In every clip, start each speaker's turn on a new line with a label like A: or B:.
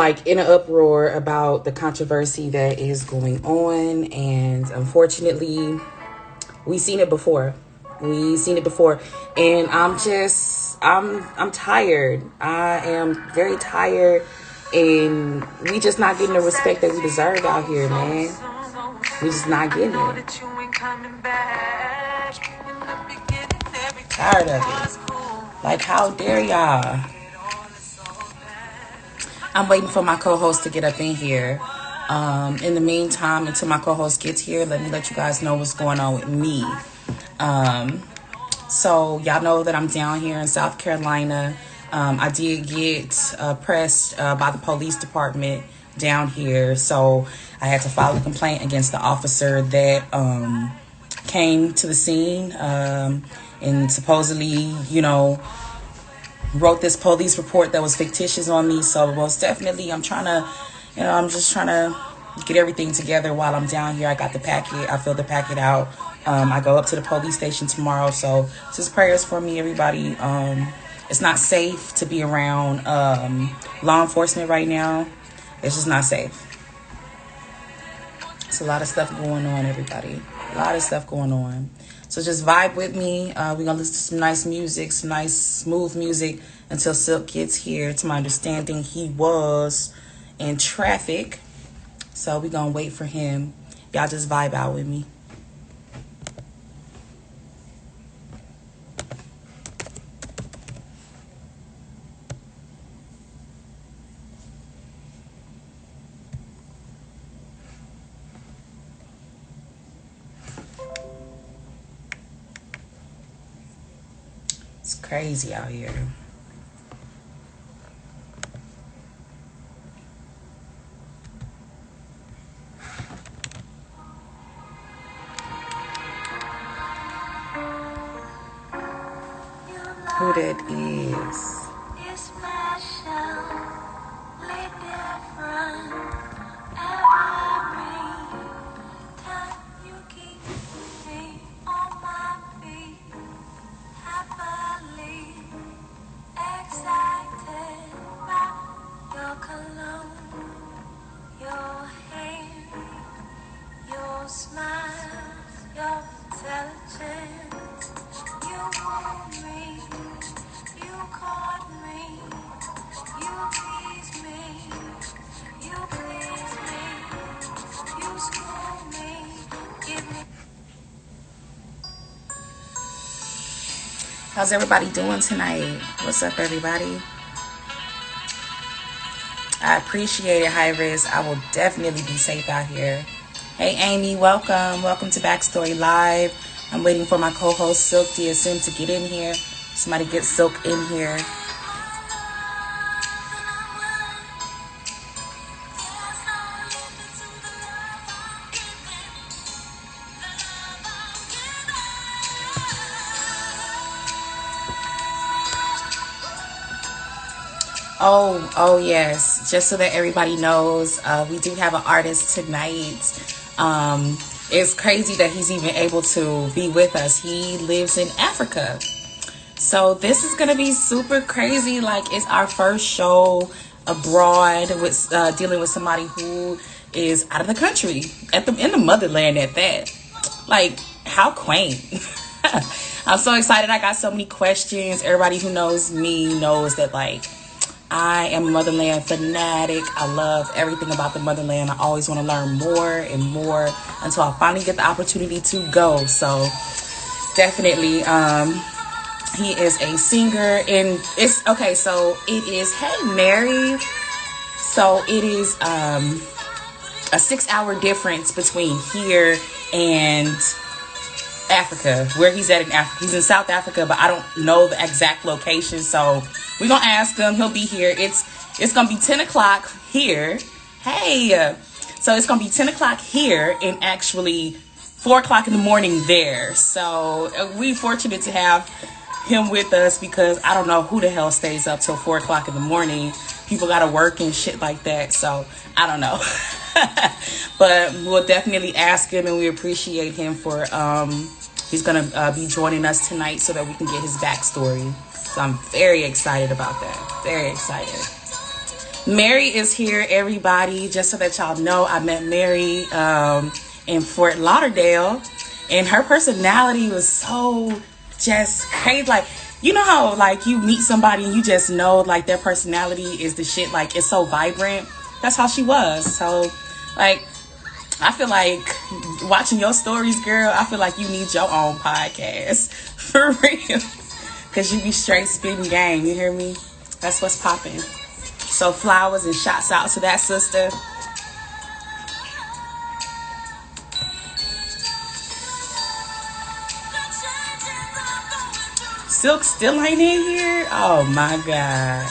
A: like in an uproar about the controversy that is going on, and unfortunately we've seen it before. And I'm tired. I am very tired, and we just not getting the respect that we deserve out here, man. We just not getting it. Tired of it. Like, how dare y'all? I'm waiting for my co-host to get up in here. In the meantime, until my co-host gets here, let me let you guys know what's going on with me. So y'all know that I'm down here in South Carolina. I did get pressed by the police department down here. So I had to file a complaint against the officer that came to the scene and supposedly, wrote this police report that was fictitious on me. So most definitely I'm just trying to get everything together while I'm down here. I got the packet. I filled the packet out. I go up to the police station tomorrow. So just prayers for me, everybody. It's not safe to be around law enforcement right now. It's just not safe. It's a lot of stuff going on, everybody. A lot of stuff going on. So just vibe with me. We're going to listen to some nice music, some nice smooth music until Silk gets here. To my understanding, he was in traffic. So we're going to wait for him. Y'all just vibe out with me. It's crazy out here. Who that is? How's everybody doing tonight? What's up, everybody? I appreciate it, High Risk. I will definitely be safe out here. Hey, Amy, welcome. Welcome to Backstory Live. I'm waiting for my co-host, Silk DSM, to get in here. Somebody get Silk in here. Oh yes. Just so that everybody knows, we do have an artist tonight. It's crazy that he's even able to be with us. He lives in Africa. So this is gonna be super crazy. Like, it's our first show abroad with dealing with somebody who is out of the country, in the motherland at that. Like, how quaint. I'm so excited. I got so many questions. Everybody who knows me knows that, like, I am a motherland fanatic. I love everything about the motherland. I always want to learn more and more until I finally get the opportunity to go. So definitely, he is a singer, and it's okay. So it is, hey Mary. So it is a 6-hour difference between here and Africa, where he's at in Africa. He's in South Africa, but I don't know the exact location. So we're gonna ask him. He'll be here. It's gonna be 10 o'clock here. Hey, so it's gonna be 10 o'clock here and actually 4 o'clock in the morning there. So we're fortunate to have him with us, because I don't know who the hell stays up till 4 o'clock in the morning. People gotta work and shit like that. So I don't know. But we'll definitely ask him, and we appreciate him for he's gonna be joining us tonight so that we can get his backstory. So I'm very excited about that. Very excited. Mary is here, everybody. Just so that y'all know, I met Mary in Fort Lauderdale, and her personality was so just crazy. Like, you know how like you meet somebody and you just know like their personality is the shit. Like, it's so vibrant. That's how she was. So, like, I feel like watching your stories, girl, I feel like you need your own podcast. For real. Because you be straight spitting game. You hear me? That's what's popping. So flowers and shots out to that sister. Silk still ain't in here? Oh my God.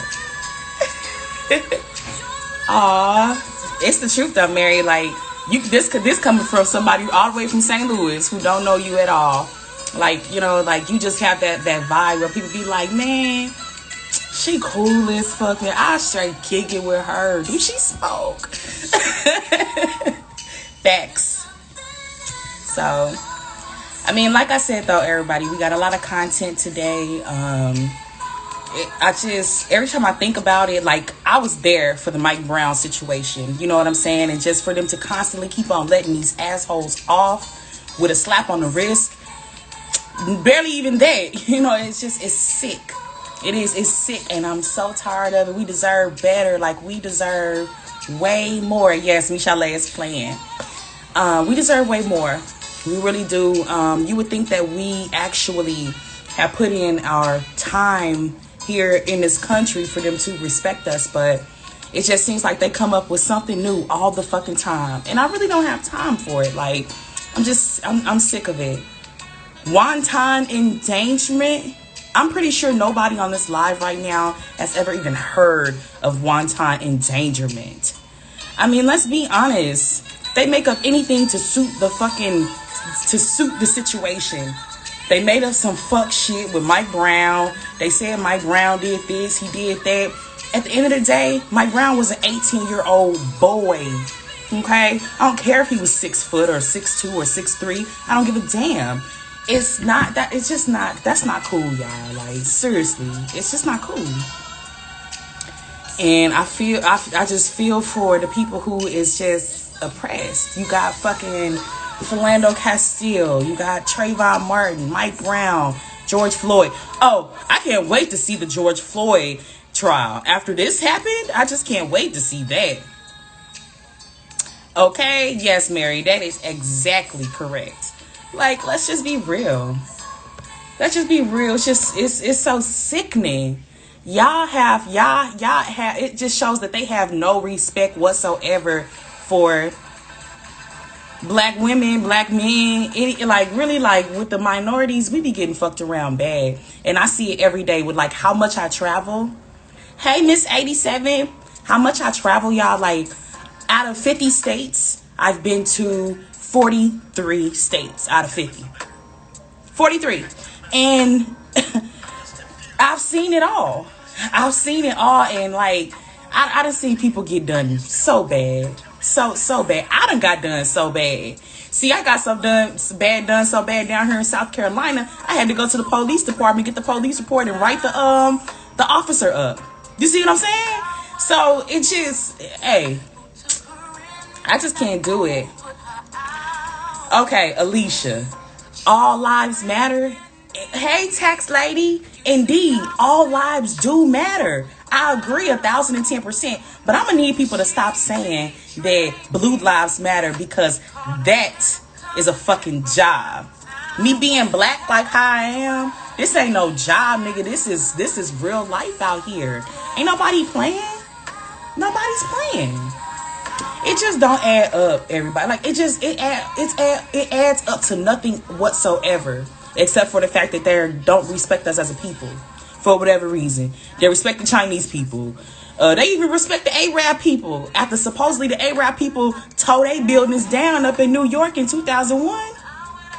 A: Aw. It's the truth though, Mary. Like, this coming from somebody all the way from St. Louis who don't know you at all. Like, you know, like you just have that vibe where people be like, man, she cool as fuck, man. I straight kick it with her. Do she smoke? Facts. So, I mean, like I said though, everybody, we got a lot of content today. Every time I think about it, like, I was there for the Mike Brown situation. You know what I'm saying? And just for them to constantly keep on letting these assholes off with a slap on the wrist, barely even that. You know, it's sick. It's sick, and I'm so tired of it. We deserve better. Like, we deserve way more. Yes, Michelle is playing. We deserve way more. We really do. You would think that we actually have put in our time here in this country for them to respect us, but it just seems like they come up with something new all the fucking time, and I really don't have time for it. Like, I'm sick of it. Wanton endangerment. I'm pretty sure nobody on this live right now has ever even heard of wanton endangerment. I mean, let's be honest. They make up anything to suit the situation. They made up some fuck shit with Mike Brown. They said Mike Brown did this, he did that. At the end of the day, Mike Brown was an 18-year-old boy. Okay? I don't care if he was 6 foot or 6'2" or 6'3". I don't give a damn. It's not that. It's just not. That's not cool, y'all. Like, seriously, it's just not cool. And I just feel for the people who is just oppressed. You got fucking Philando Castile. You got Trayvon Martin, Mike Brown, George Floyd. Oh, I can't wait to see the George Floyd trial. After this happened, I just can't wait to see that. Okay, yes, Mary, that is exactly correct. Like, let's just be real. Let's just be real. It's so sickening. Y'all have, it just shows that they have no respect whatsoever for black women, black men. Like, really, like, with the minorities, we be getting fucked around bad. And I see it every day with, like, how much I travel. Hey, Miss 87, how much I travel, y'all. Like, out of 50 states, I've been to 43 states out of 50. 43. And I've seen it all. I've seen it all, and like, I done seen people get done so bad. So bad. I done got done so bad. See, I got done so bad down here in South Carolina. I had to go to the police department, get the police report, and write the officer up. You see what I'm saying? So it just, hey, I just can't do it. Okay, Alicia, all lives matter. Hey, tax lady, indeed, all lives do matter. I agree 1,010%, but I'm gonna need people to stop saying that blue lives matter, because that is a fucking job. Me being black like how I am, this ain't no job, nigga. This is real life out here. Ain't nobody playing. Nobody's playing. It just don't add up, everybody. Like, it adds up to nothing whatsoever, except for the fact that they don't respect us as a people for whatever reason. They respect the Chinese people. They even respect the Arab people after supposedly the Arab people tore their buildings down up in New York in 2001.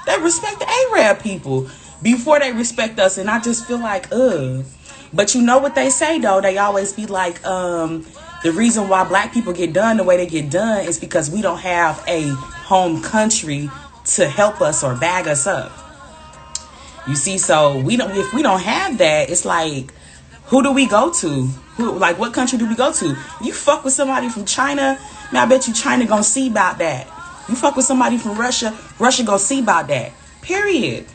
A: They respect the Arab people before they respect us, and I just feel like, ugh. But you know what they say though? They always be like, the reason why black people get done the way they get done is because we don't have a home country to help us or bag us up. You see, so if we don't have that, it's like, who do we go to? Like, what country do we go to? You fuck with somebody from China, man, I bet you China gonna see about that. You fuck with somebody from Russia, Russia gonna see about that. Period.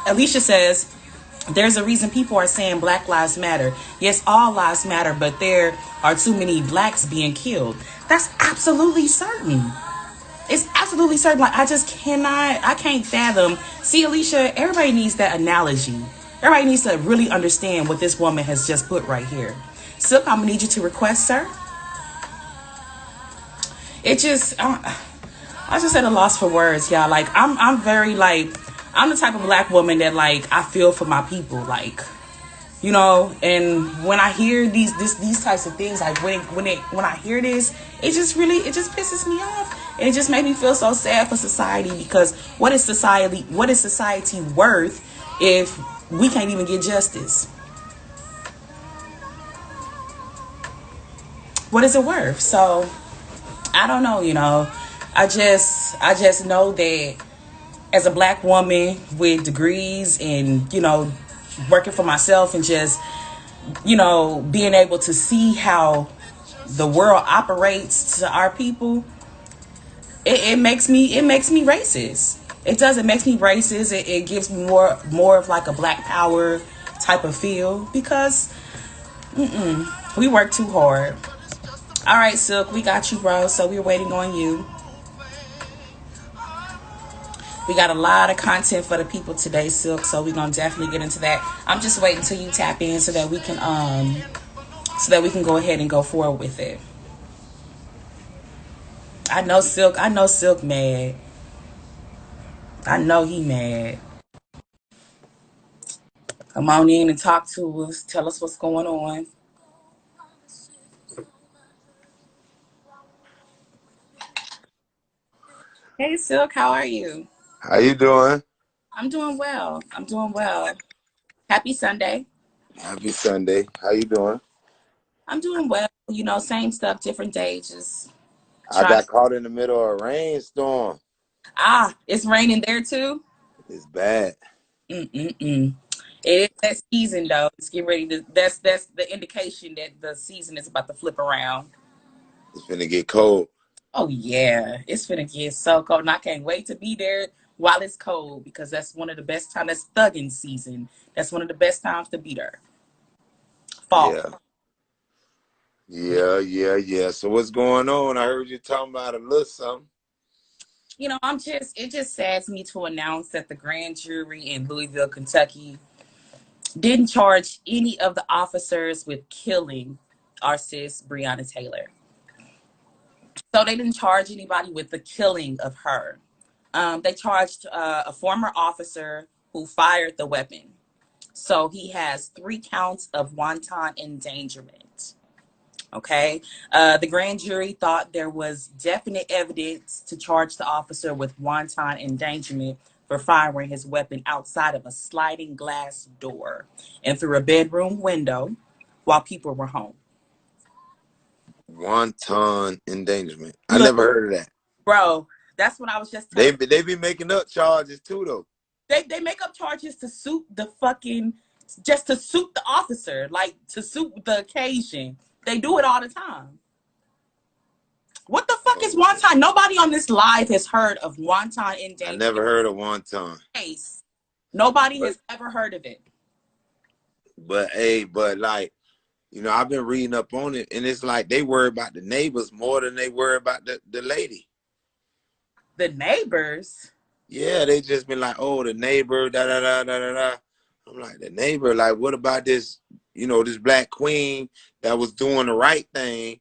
A: Alicia says, there's a reason people are saying Black Lives Matter. Yes, all lives matter, but there are too many blacks being killed. That's absolutely certain. It's absolutely certain. Like, I can't fathom. See, Alicia, everybody needs that analogy. Everybody needs to really understand what this woman has just put right here. Silk, I'm gonna need you to request, sir. It just, I just at a loss for words, y'all. Like, I'm very like, I'm the type of black woman that like I feel for my people, like, you know. And when I hear these types of things, like when I hear this, it just pisses me off, and it just made me feel so sad for society, because what is society worth if we can't even get justice? What is it worth? So I don't know, you know. I just know that as a black woman with degrees and, you know, working for myself and just, you know, being able to see how the world operates to our people, it makes me racist. It does. It makes me racist. It gives me more of like a black power type of feel, because we work too hard. All right, Silk, we got you, bro. So we're waiting on you. We got a lot of content for the people today, Silk. So we're gonna definitely get into that. I'm just waiting until you tap in so that we can go ahead and go forward with it. I know Silk mad. I know he mad. Come on in and talk to us. Tell us what's going on. Hey, Silk, how are you?
B: How you doing?
A: I'm doing well. I'm doing well. Happy Sunday.
B: Happy Sunday. How you doing?
A: I'm doing well. You know, same stuff, different day. Just
B: I
A: trying to.
B: got caught in the middle of a rainstorm.
A: It's raining there too.
B: It's bad.
A: Mm-mm-mm. It is that season though. It's getting ready to. That's the indication that the season is about to flip around.
B: It's finna get cold.
A: Oh yeah, it's gonna get so cold, and I can't wait to be there while it's cold, because that's one of the best times. That's thugging season. That's one of the best times to be there. Fall.
B: Yeah. Yeah. So what's going on? I heard you talking about a little something.
A: You know, it just saddens me to announce that the grand jury in Louisville, Kentucky, didn't charge any of the officers with killing our sis Breonna Taylor. So they didn't charge anybody with the killing of her. They charged a former officer who fired the weapon. So he has 3 counts of wanton endangerment. Okay. The grand jury thought there was definite evidence to charge the officer with wanton endangerment for firing his weapon outside of a sliding glass door and through a bedroom window while people were home.
B: Wanton endangerment. I
A: Look,
B: never heard of that.
A: bro, that's what I was just
B: They
A: telling.
B: they be making up charges too though.
A: They make up charges to suit the fucking, just to suit the officer, like to suit the occasion. They do it all the time. What the fuck is
B: Oh,
A: wonton? Nobody on this live has heard of wonton
B: I
A: endangerment
B: never heard of wanton.
A: case. Nobody
B: But
A: has ever heard of it.
B: but like, you know, I've been reading up on it, and it's like they worry about the neighbors more than they worry about the lady.
A: The neighbors.
B: Yeah, they just been like, oh, the neighbor, da da da da da da. I'm like, the neighbor, like, what about this, you know, this black queen that was doing the right thing?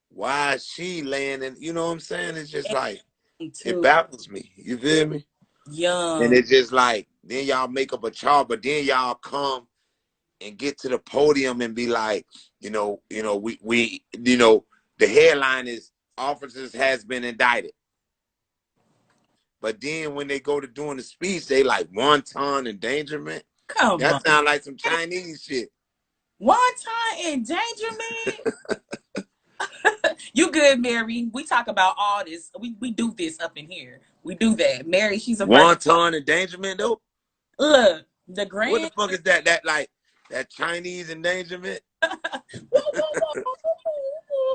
B: Why is she laying in, you know what I'm saying? It's just like, it
A: Too
B: baffles me. You feel me? And
A: young.
B: it's just like, then y'all make up a chart, but then y'all come and get to the podium and be like, the headline is officers has been indicted. But then when they go to doing the speech, they like wanton endangerment.
A: Come on.
B: That sounds like some Chinese shit.
A: Wonton endangerment. You good, Mary? We talk about all this. We do this up in here. We do that. Mary, she's a virgin.
B: Wanton endangerment though?
A: Look, the
B: What the
A: grand
B: fuck is that? That like that Chinese endangerment?
A: Woo, woo, woo.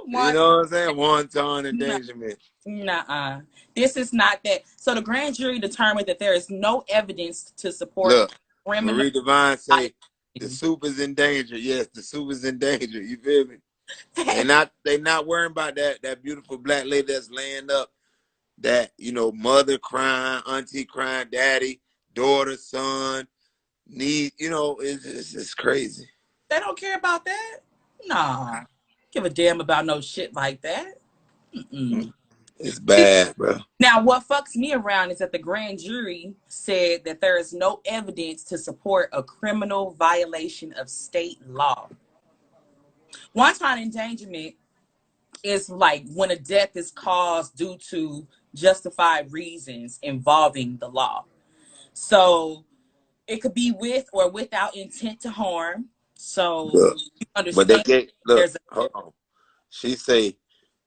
B: You know what I'm saying? Wanton endangerment.
A: Nuh-uh. This is not that. So the grand jury determined that there is no evidence to support
B: Look,
A: criminal
B: Marie Divine say the
A: violation.
B: soup is in danger. Yes, the soup is in danger. You feel me? They not worrying about that beautiful black lady that's laying up, that, mother crying, auntie crying, daddy, daughter, son, need, it's crazy.
A: They don't care about that. Nah, give a damn about no shit like that. Mm-mm.
B: It's
A: See,
B: bad, bro.
A: now what fucks me around is that the grand jury said that there is no evidence to support a criminal violation of state law. Wanton endangerment is like when a death is caused due to justified reasons involving the law. So it could be with or without intent to harm. So
B: Look,
A: you
B: but they
A: understand
B: get, look,
A: there's a
B: hold on. She say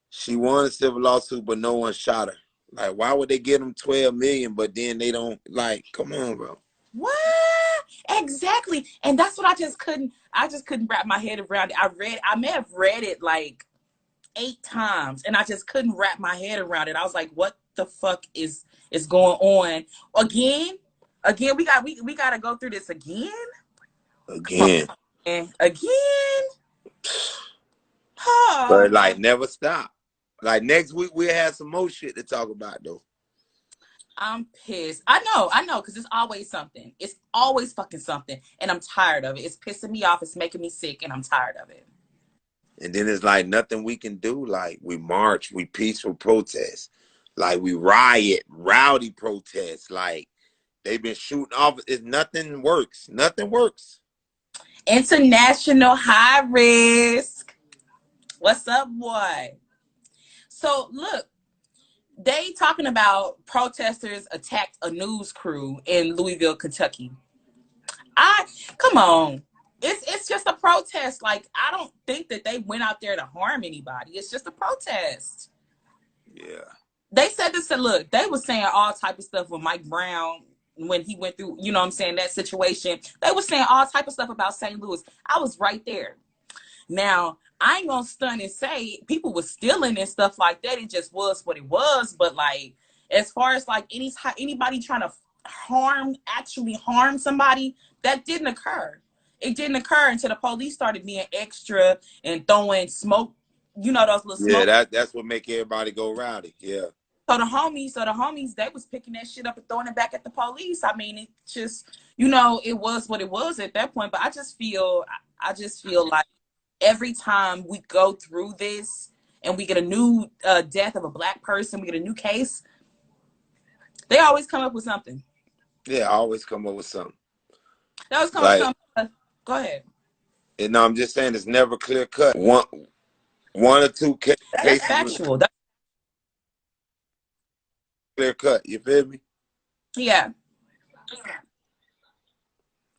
B: she won a civil lawsuit, but no one shot her. Like, why would they give them 12 million, but then they don't, like, come on, bro.
A: what exactly? And that's what I just couldn't wrap my head around it. I may have read it like 8 times and I just couldn't wrap my head around it. I was like, what the fuck is going on? Again? Again, we gotta go through this again? Come
B: Again.
A: on, man. Again?
B: But,
A: Oh,
B: like, never stop. Like, next week, we'll have some more shit to talk about, though.
A: I'm pissed. I know, because it's always something. It's always fucking something. And I'm tired of it. It's pissing me off. It's making me sick, and I'm tired of it.
B: And then it's like nothing we can do. Like, we march, we peaceful protest. Like, we riot, rowdy protest. Like, they've been shooting off. It's nothing works. Nothing works.
A: International high risk. What's up, boy? So look, they talking about protesters attacked a news crew in Louisville, Kentucky. I come on. It's just a protest. Like, I don't think that they went out there to harm anybody. It's just a protest.
B: Yeah.
A: They said this. Look, they were saying all type of stuff with Mike Brown when he went through, you know what I'm saying, that situation. They were saying all type of stuff about St. Louis. I was right there. Now, I ain't gonna stun and say people were stealing and stuff like that. It just was what it was. But like, as far as like anybody trying to actually harm somebody, that didn't occur. It didn't occur until the police started being extra and throwing smoke. You know those little
B: Yeah,
A: smoke.
B: that's what make everybody go rowdy. Yeah.
A: So the homies, they was picking that shit up and throwing it back at the police. I mean, it just, it was what it was at that point. But I just feel like every time we go through this and we get a new death of a black person, we get a new case, they always come up with something.
B: Yeah, I always come up with something.
A: They always come up with
B: Like,
A: something. Go ahead.
B: no, I'm just saying it's never clear cut. One or two
A: That's
B: cases was
A: factual.
B: clear cut. You feel me?
A: Yeah.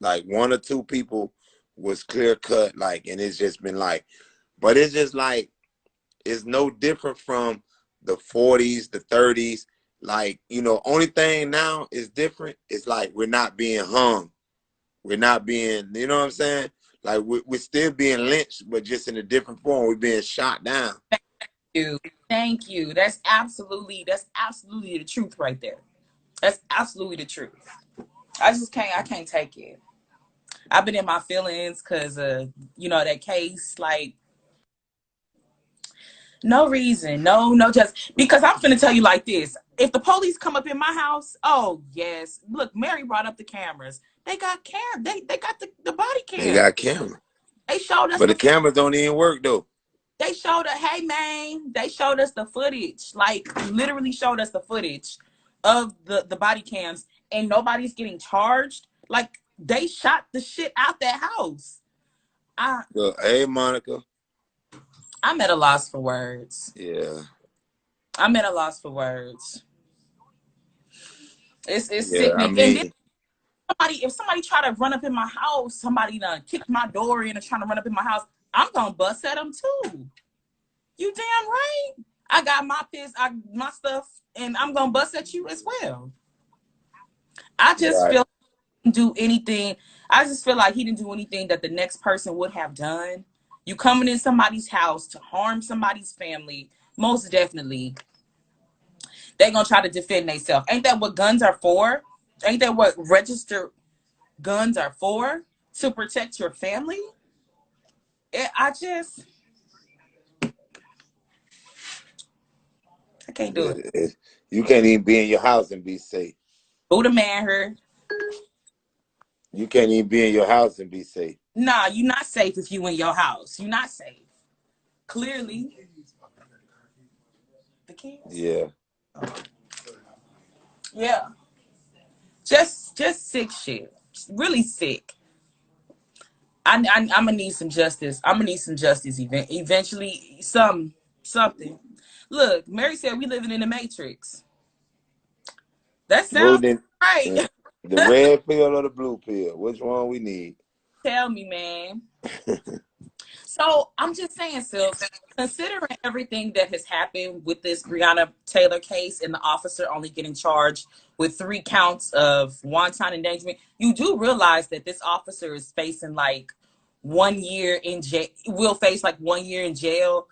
B: Like, one or two people was clear cut. Like, and it's just been like, but it's just like, it's no different from the 40s, the 30s. Like, only thing now is different. It's like we're not being hung. We're not being, you know what I'm saying? Like, we're still being lynched, but just in a different form. We're being shot down.
A: Thank you. That's absolutely the truth right there. That's absolutely the truth. I can't take it. I've been in my feelings because that case, like, no reason, no, just because I'm finna tell you like this. If the police come up in my house, oh yes, look, Mary brought up the cameras. They got they got the body
B: They
A: cam.
B: got cameras.
A: They showed us
B: But the cameras don't even work, though.
A: they showed us, hey man, they showed us the footage, like literally showed us the footage of the body cams, and nobody's getting charged. Like, they shot the shit out that house. I
B: Look, hey, Monica.
A: I'm at a loss for words.
B: Yeah.
A: I'm at a loss for words. It's
B: Yeah, I
A: sickening. And then
B: mean,
A: if somebody try to run up in my house, somebody done kick my door in and trying to run up in my house, I'm gonna bust at them too. You damn right. I got my stuff, and I'm gonna bust at you as well. I just
B: right.
A: feel he didn't do anything. I just feel like he didn't do anything that the next person would have done. You coming in somebody's house to harm somebody's family, most definitely they gonna try to defend themselves. Ain't that what guns are for? Ain't that what registered guns are for? To protect your family? I just I can't do it.
B: You can't even be in your house and be safe.
A: Buddha man her.
B: You can't even be in your house and be safe.
A: Nah, you not safe if you in your house. You not safe. Clearly. The kids?
B: Yeah.
A: Yeah. Just sick shit. Really sick. I'm gonna need some justice. I'm gonna need some justice eventually. Something. Look, Mary said we living in the Matrix. That sounds
B: Moved in
A: right.
B: the red pill or the blue pill. Which one we need?
A: Tell me, man. So I'm just saying, Silk, considering everything that has happened with this Breonna Taylor case and the officer only getting charged with 3 counts of wanton endangerment, you do realize that this officer is facing like 1 year in jail, will face like 1 year in jail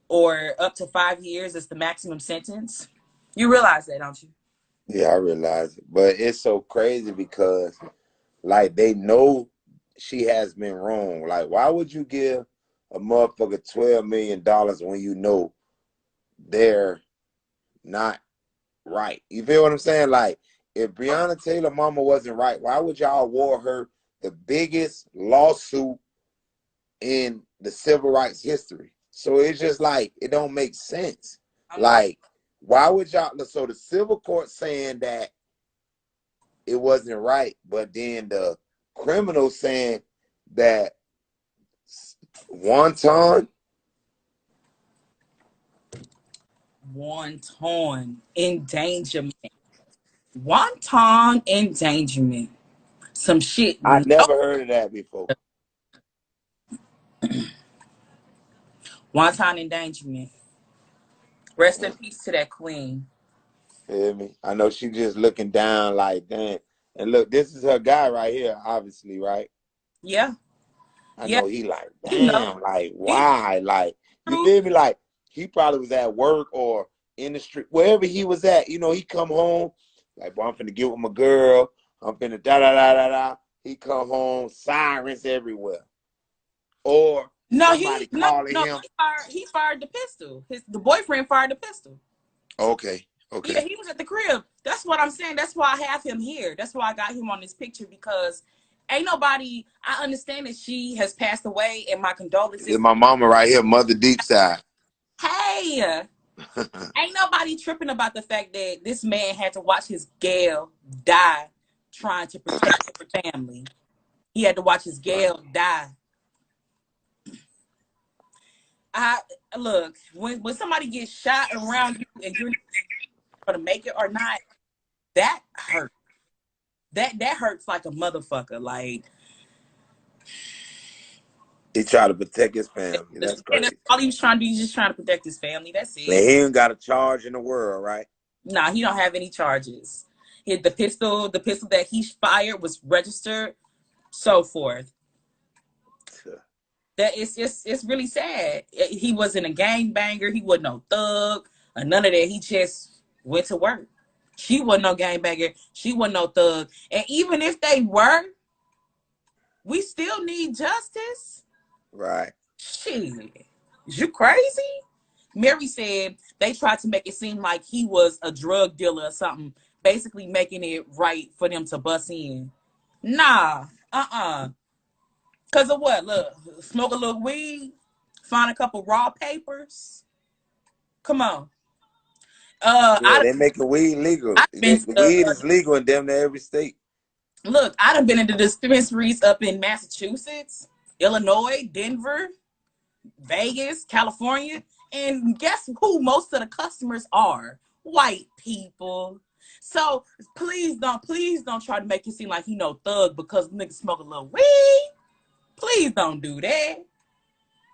A: or up to 5 years as the maximum sentence. You realize that, don't you?
B: Yeah, I realize it. But it's so crazy because like they know she has been wrong. Like, why would you give a motherfucker $12 million when you know they're not right? You feel what I'm saying? Like, if Breonna Taylor mama wasn't right, why would y'all award her the biggest lawsuit in the civil rights history? So it's just like it don't make sense. Like, why would y'all? So the civil court saying that it wasn't right, but then the criminal saying that wanton.
A: Wanton endangerment. Wanton endangerment. Some shit.
B: I
A: No.
B: never heard of that before.
A: Wanton endangerment. Rest in peace to that queen.
B: Feel me? I know she just looking down like, damn. And look, this is her guy right here, obviously, right?
A: Yeah.
B: I
A: Yeah.
B: know he like,
A: You know,
B: damn, like,
A: he
B: why? Like, you
A: truth.
B: feel me? Like, he probably was at work or in the street, wherever he was at. You know, he come home, like, boy, I'm finna get with my girl. I'm finna da da da da da. He come home, sirens everywhere. Or
A: No,
B: somebody calling
A: no,
B: him.
A: he fired the pistol. The boyfriend fired the pistol.
B: Okay,
A: Yeah,
B: okay.
A: he was at the crib. That's what I'm saying. That's why I have him here. That's why I got him on this picture because ain't nobody. I understand that she has passed away, and my
B: This is
A: condolences.
B: my mama right here, Mother Deep Side.
A: Hey, ain't nobody tripping about the fact that this man had to watch his gal die trying to protect his family. He had to watch his gal die. I look when somebody gets shot around you and you're not gonna make it or not, that hurts. That hurts like a motherfucker. Like
B: He tried to protect his family. That's
A: and that's
B: crazy.
A: all he was trying to do. He's just trying to protect his family. That's
B: And
A: it.
B: he ain't got a charge in the world, right?
A: Nah, he don't have any charges. The pistol that he fired was registered, so forth. That it's really sad. He wasn't a gang banger. He wasn't no thug or none of that. He just went to work. She wasn't no gang banger. She wasn't no thug. And even if they were, we still need justice.
B: Right.
A: Shit, is you crazy? Mary said they tried to make it seem like he was a drug dealer or something, basically making it right for them to bust in. Nah, Cause of what? Look, smoke a little weed, find a couple raw papers. Come on.
B: Yeah, they making weed legal.
A: I've been
B: The
A: to
B: weed is legal in damn near every state.
A: look. I'd have been in the dispensaries up in Massachusetts, Illinois, Denver, Vegas, California, and guess who most of the customers are? White people. So please don't try to make it seem like he no thug because niggas smoke a little weed. Please don't do that.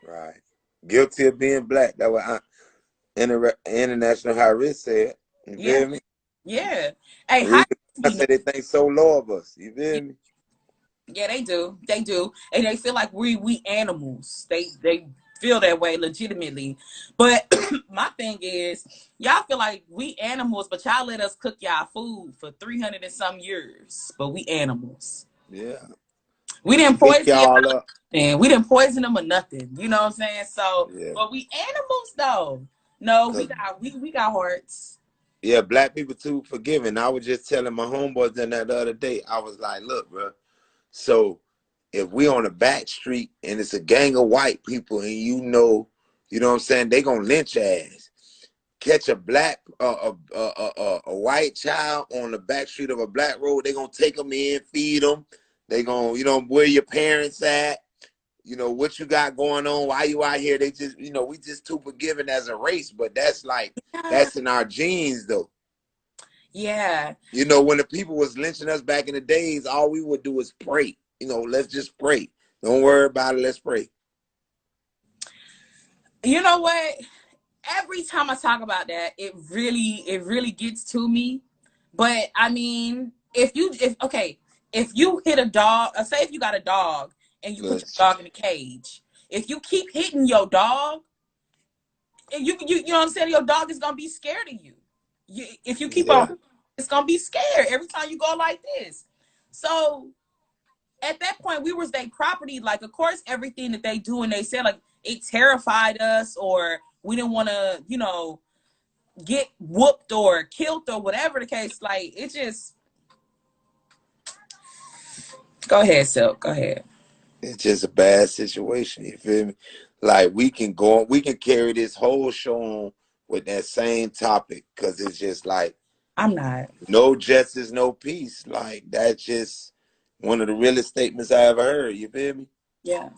B: Right. Guilty of being black. That what International High Risk said. You
A: Yeah,
B: feel me?
A: yeah. Hey,
B: The
A: high
B: reason I
A: be
B: say they think so low of us. You feel me?
A: Yeah, they do. They do. And they feel like we animals. They feel that way legitimately. But my thing is, y'all feel like we animals, but y'all let us cook y'all food for 300 and some years. But we animals.
B: Yeah.
A: We didn't
B: Pick
A: poison y'all
B: y'all up.
A: and we didn't poison them or nothing. You know what I'm saying? So,
B: Yeah.
A: but we animals though. No, we
B: Cause
A: got we got hearts.
B: yeah, black people too forgiving. I was just telling my homeboys that the other day. I was like, look, bro. So if we on a back street and it's a gang of white people and you know what I'm saying, they gonna lynch ass. Catch a black, a white child on the back street of a black road, they gonna take them in, feed them. They gonna, where your parents at? What you got going on? Why you out here? They just, we just too forgiving as a race. But that's like,
A: Yeah.
B: that's in our genes, though.
A: Yeah.
B: When the people was lynching us back in the days, all we would do is pray. Let's just pray. Don't worry about it. Let's pray.
A: You know what? Every time I talk about that, it really gets to me. But I mean, if you hit a dog, or say if you got a dog and you put your
B: Let's,
A: dog in a cage, if you keep hitting your dog, and you know what I'm saying, your dog is gonna be scared of you. If you keep
B: yeah.
A: on, it's gonna be scared every time you go like this. So at that point, we was their property. Like, of course, everything that they do and they said, like, it terrified us, or we didn't want to, get whooped or killed or whatever the case. Like, it just, go ahead, Silk. Go ahead.
B: It's just a bad situation. You feel me? Like we can carry this whole show on with that same topic because it's just like
A: I'm not.
B: no justice, no peace. Like that's just one of the realest statements I ever heard. You feel me?
A: Yeah.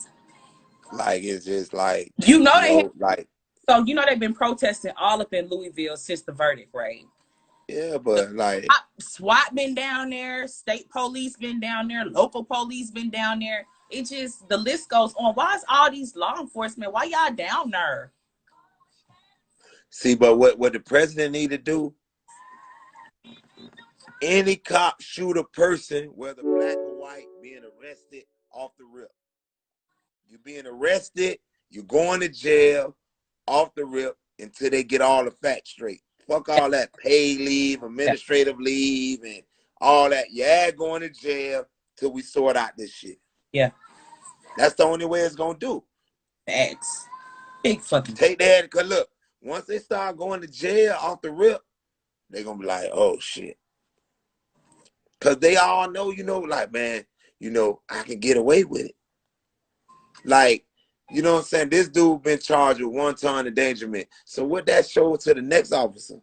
B: Like it's just like
A: You know they have,
B: like
A: they've been protesting all up in Louisville since the verdict, right?
B: yeah, but like
A: SWAT been down there, state police been down there, local police been down there. It just, the list goes on. Why is all these law enforcement? Why y'all down there?
B: see, but what the president need to do? Any cop shoot a person, whether black or white, being arrested off the rip. You're being arrested, you're going to jail off the rip until they get all the facts straight. Fuck all that paid leave,
A: Yeah,
B: administrative leave, and all that. Yeah, going to jail till we sort out this shit.
A: yeah.
B: That's the only way it's gonna do.
A: Facts. Big fucking.
B: Take that, cause look, once they start going to jail off the rip, they're gonna be like, oh shit. Cause they all know, like, man, I can get away with it. Like, you know what I'm saying? This dude been charged with one-ton endangerment. So what that show to the next officer?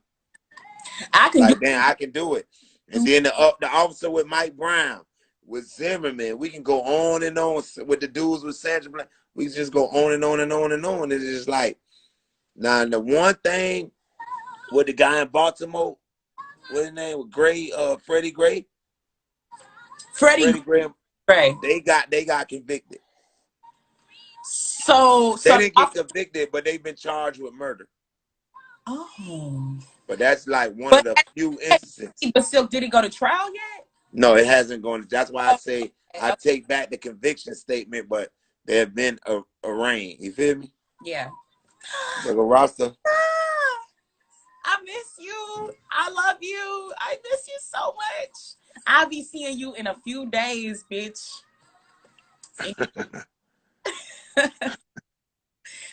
A: I can do.
B: Like, damn, I can do it. And then the officer with Mike Brown, with Zimmerman, we can go on and on with the dudes with Sandra Bland. We can just go on and on and on and on. It's just like, now the one thing with the guy in Baltimore, what his name was Gray, Freddie Gray,
A: Freddie
B: Freddie Gray,
A: Gray.
B: they got convicted.
A: So,
B: They
A: so
B: didn't get convicted, but they've been charged with murder.
A: oh,
B: But that's like one of
A: but
B: the few instances.
A: but still, did he go to trial yet?
B: No, it hasn't gone. That's why I say I
A: Okay,
B: take back the conviction statement, but they have been arraigned. You feel me?
A: yeah.
B: Like a roster.
A: I miss you. I love you. I miss you so much. I'll be seeing you in a few days, bitch.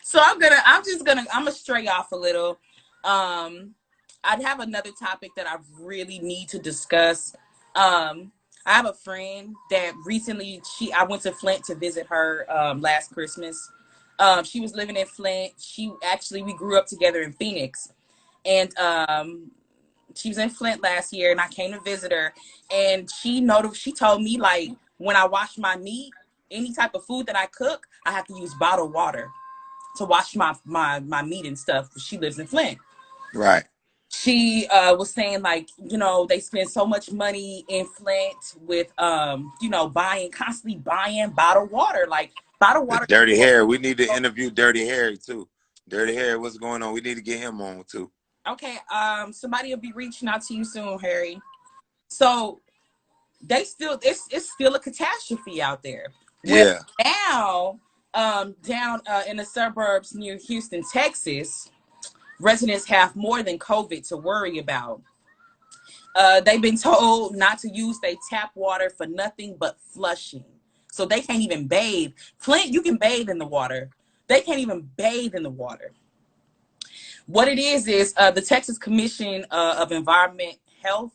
A: So I'm gonna stray off a little. Um, I'd have another topic that I really need to discuss. I have a friend that recently I went to Flint to visit her last Christmas. She was living in Flint. We grew up together in Phoenix, and she was in Flint last year, and I came to visit her, and she told me, like, when I wash my meat, any type of food that I cook, I have to use bottled water to wash my meat and stuff. She lives in Flint.
B: Right.
A: She was saying, like, they spend so much money in Flint with constantly buying bottled water, like bottled
B: The
A: water.
B: Dirty Hair. We need to interview Dirty Harry too. Dirty Hair, what's going on? We need to get him on too.
A: Okay, somebody will be reaching out to you soon, Harry. So they still it's still a catastrophe out there. Where
B: Yeah.
A: now, down in the suburbs near Houston, Texas, residents have more than COVID to worry about. They've been told not to use their tap water for nothing but flushing. So they can't even bathe. Flint, you can bathe in the water. They can't even bathe in the water. What it is the Texas Commission of Environment Health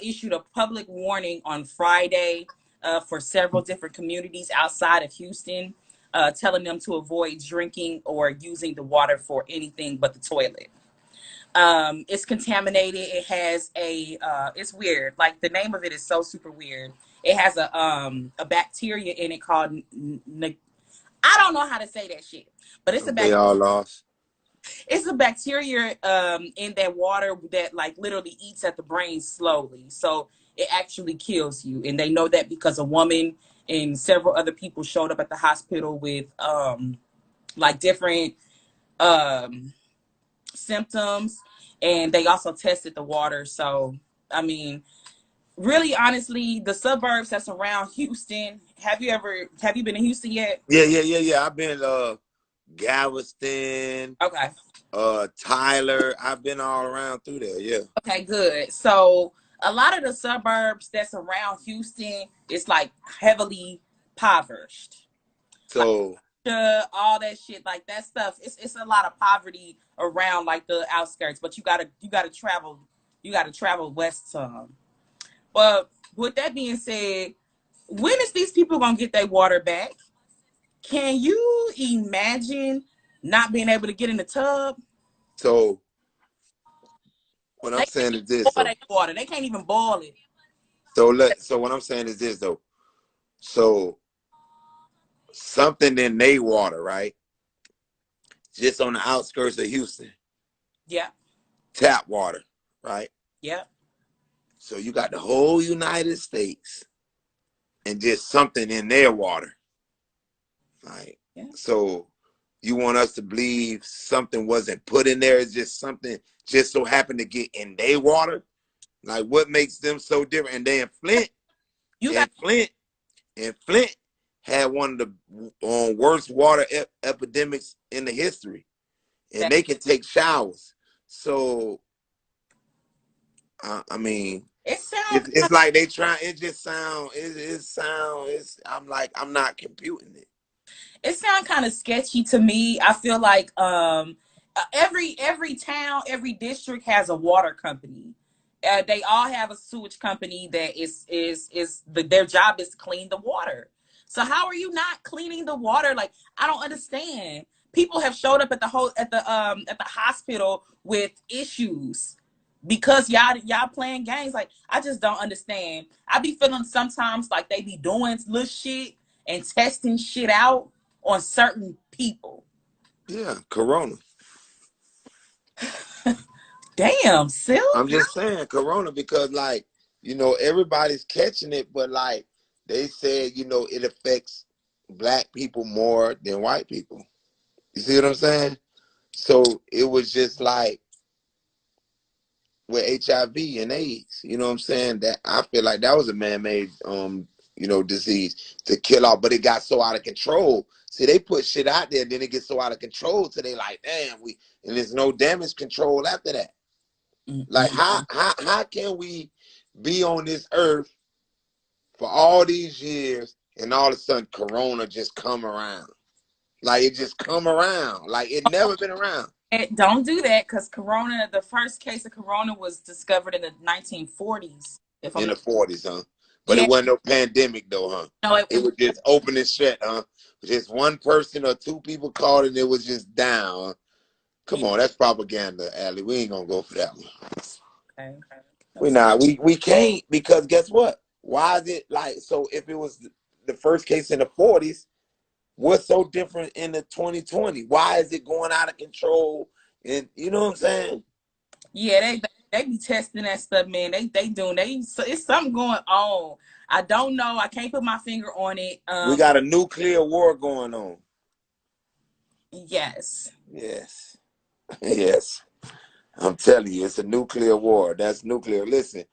A: issued a public warning on Friday for several different communities outside of Houston, telling them to avoid drinking or using the water for anything but the toilet. It's contaminated. It has it's weird. Like the name of it is so super weird. It has a bacteria in it called I don't know how to say that shit, but
B: They all lost.
A: it's a bacteria in that water that like literally eats at the brain slowly. So it actually kills you. And they know that because a woman and several other people showed up at the hospital with like different um symptoms, and they also tested the water. So I mean, really honestly, the suburbs that's around Houston, have you been in Houston yet?
B: Yeah. I've been Galveston,
A: Okay.
B: Tyler. I've been all around through there. Yeah.
A: Okay, good. So a lot of the suburbs that's around Houston is like heavily impoverished. Like
B: So
A: all that shit, like that stuff. It's a lot of poverty around like the outskirts, but you gotta travel west some. But with that being said, when is these people gonna get their water back? Can you imagine not being able to get in the tub?
B: so what
A: They
B: I'm
A: can't
B: saying
A: even
B: is this
A: boil
B: though.
A: their water. They can't even boil it.
B: So what I'm saying is this though. So something in they water, right? Just on the outskirts of Houston,
A: Yeah,
B: tap water, right?
A: yeah,
B: So you got the whole United States and just something in their water, right?
A: yeah.
B: So you want us to believe something wasn't put in there? It's just something just so happened to get in their water? Like what makes them so different? And then
A: You got
B: and Flint, Flint had one of the worst water epidemics in the history, and
A: that.
B: they can take showers. So I mean,
A: It sounds
B: it's like they try. It just sound. It sound. It's. I'm like I'm not computing it.
A: kind of sketchy to me. I feel like every town, every district has a water company. They all have a sewage company that their job is to clean the water. So how are you not cleaning the water? Like I don't understand. People have showed up at the hospital with issues because y'all playing games. Like I just don't understand. I be feeling sometimes like they be doing little shit and testing shit out on certain people.
B: Yeah, Corona.
A: Damn, Sil.
B: I'm just saying Corona because like everybody's catching it, but like they said it affects black people more than white people. You see what I'm saying? So it was just like with HIV and AIDS. You know what I'm saying? That I feel like that was a man-made disease to kill off, but it got so out of control. See, they put shit out there, then it gets so out of control, so they like, damn, and there's no damage control after that. Like how can we be on this earth for all these years and all of a sudden Corona just come around? Like it just come around. Like it never been around.
A: Don't do that because Corona, the first case of Corona was discovered in the 1940s. If I'm
B: In
A: not,
B: the 40s, huh? But it
A: yeah,
B: wasn't no pandemic though, huh?
A: no,
B: It was just open and shut, huh? Just one person or two people called and it was just down. Huh? Come on, that's propaganda, Allie. We ain't gonna go for that one.
A: okay.
B: We
A: That's
B: not. We can't because guess what? Why is it like so? If it was the first case in the 40s, what's so different in the 2020? Why is it going out of control? And you know what I'm saying?
A: yeah, they be testing that stuff, man. They doing it's something going on. I don't know. I can't put my finger on it.
B: We got a nuclear war going on.
A: Yes.
B: Yes. Yes. I'm telling you, it's a nuclear war. That's nuclear. Listen,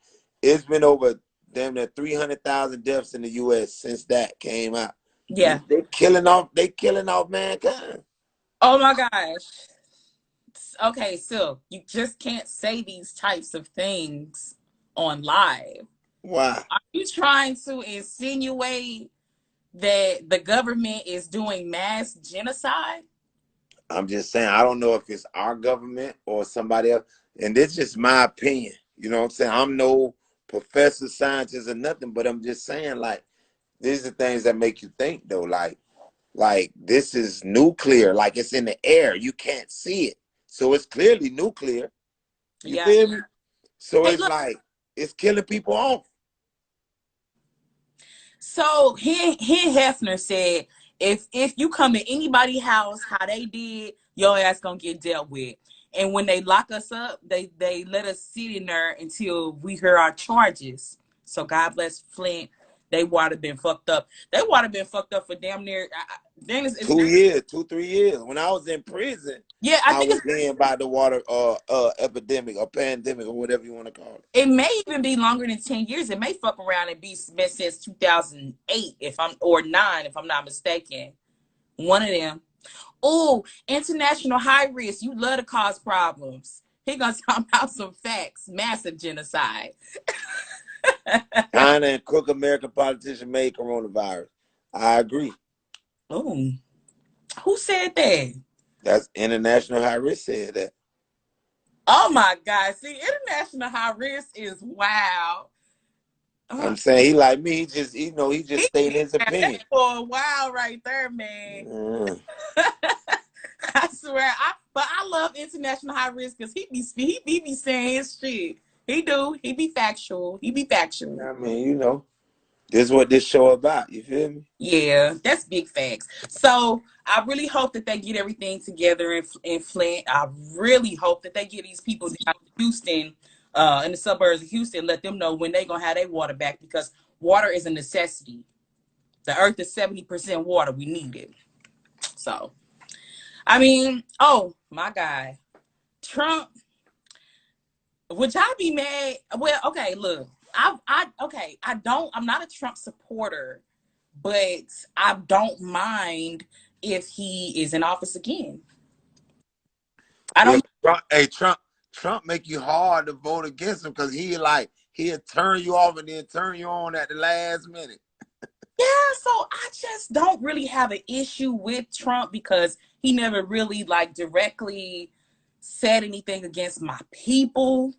B: it's been over damn near 300,000 deaths in the U.S. since that came out.
A: Yeah.
B: They killing off mankind.
A: Oh my gosh. Okay, so you just can't say these types of things on live.
B: Why?
A: Are you trying to insinuate that the government is doing mass genocide?
B: I'm just saying, I don't know if it's our government or somebody else. And this is just my opinion. You know what I'm saying? I'm no professor, scientist, or nothing, but I'm just saying, like, these are things that make you think, though. Like this is nuclear, like it's in the air. You can't see it. So it's clearly nuclear. You
A: Yeah.
B: feel me? So
A: Hey,
B: it's
A: look.
B: like, it's killing people off.
A: So he Hefner said, if you come to anybody's house how they did, your ass gonna get dealt with. And when they lock us up, they let us sit in there until we hear our charges. So God bless Flint. They would have been fucked up. They would have been fucked up for damn near. Then it's
B: 2 years, 2, 3 years. When I was in prison,
A: yeah. I
B: I
A: think
B: was getting by the water epidemic or pandemic or whatever you want to call it.
A: it may even be longer than 10 years. It may fuck around and be been since 2008 if I'm or nine if I'm not mistaken. One of them. Oh, international high risk. You love to cause problems. He gonna talk about some facts. Massive genocide.
B: China and crook American politician made coronavirus. I agree.
A: Oh, who said that?
B: That's international high risk said that.
A: Oh my God! See, international high risk is wow.
B: I'm saying he like me. He just he just
A: He
B: stated his
A: had that
B: opinion.
A: for a while right there, man.
B: Mm.
A: I swear, but I love international high risk because he be saying his shit. He do. He be factual. He be factual.
B: I mean, this is what this show about. You feel me?
A: Yeah, that's big facts. So I really hope that they get everything together in Flint. I really hope that they get these people down to Houston, in the suburbs of Houston, let them know when they gonna have their water back because water is a necessity. The earth is 70% water. We need it. So I mean, oh my God. Trump, would y'all be mad? Well, okay, look. I'm not a Trump supporter, but I don't mind if he is in office again. I
B: Yeah,
A: don't.
B: Trump make you hard to vote against him because he'll turn you off and then turn you on at the last minute.
A: Yeah, so I just don't really have an issue with Trump because he never really like directly said anything against my people.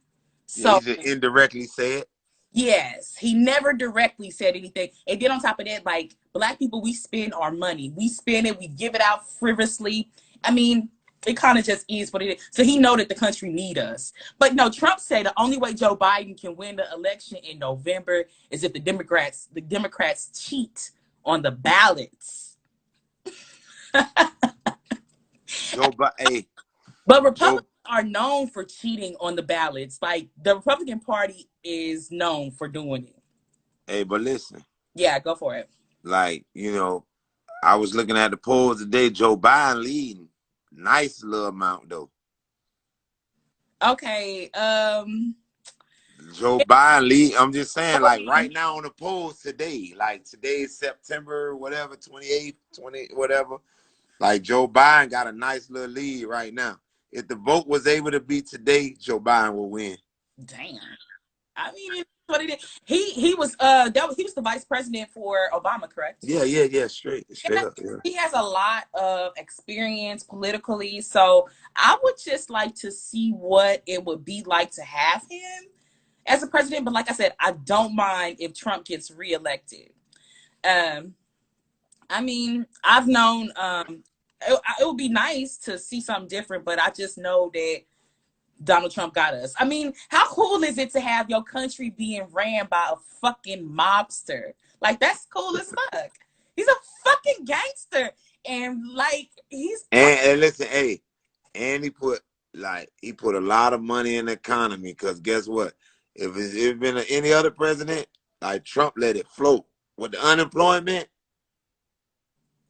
B: Yeah, he
A: So
B: just indirectly said.
A: yes, he never directly said anything. And then on top of that, like black people, we spend our money. We spend it, we give it out frivolously. I mean, it kind of just is what it is. So he know that the country need us. But no, Trump said the only way Joe Biden can win the election in November is if the Democrats cheat on the ballots.
B: Hey,
A: But
B: Joe,
A: Republicans are known for cheating on the ballots. Like the Republican Party is known for doing it.
B: hey, but listen,
A: Yeah, go for it.
B: like, I was looking at the polls today. Joe Biden leading, nice little amount though.
A: Okay.
B: Joe Biden lead. I'm just saying, like
A: Voting.
B: right now on the polls today, like today's September, whatever, 28th, 20, whatever. Like Joe Biden got a nice little lead right now. If the vote was able to be today, Joe Biden will win.
A: Damn. I mean, it's what it is. He was the vice president for Obama, correct?
B: Yeah, yeah, yeah. Straight
A: Yeah.
B: up. Yeah.
A: He has a lot of experience politically, so I would just like to see what it would be like to have him as a president. But like I said, I don't mind if Trump gets reelected. Um, I mean, I've known it would be nice to see something different, but I just know that Donald Trump got us. I mean, how cool is it to have your country being ran by a fucking mobster? Like, that's cool as fuck. He's a fucking gangster. And, like, he's.
B: And listen, hey, and he put a lot of money in the economy because guess what? If been any other president, like Trump let it float. With the unemployment,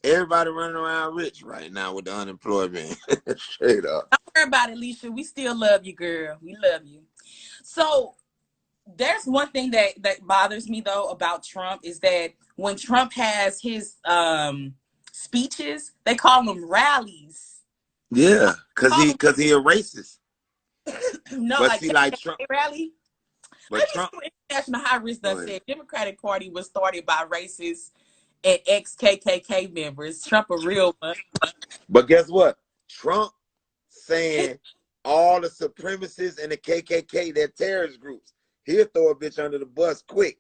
B: everybody running around rich right now with the unemployment. Straight up.
A: Don't worry about it, Alicia. We still love you, girl. We love you. So, There's one thing that bothers me though about Trump is that when Trump has his speeches, they call them rallies.
B: Yeah, cause
A: Call
B: he
A: them
B: cause he a racist.
A: no,
B: But
A: like
B: see, like Trump,
A: KKK rally.
B: but
A: Let me
B: Trump.
A: see what International High Risk
B: Go
A: done
B: ahead.
A: said. Democratic Party was started by racists and ex KKK members. Trump a real one.
B: But guess what? Trump saying all the supremacists and the KKK, they're terrorist groups. He'll throw a bitch under the bus quick.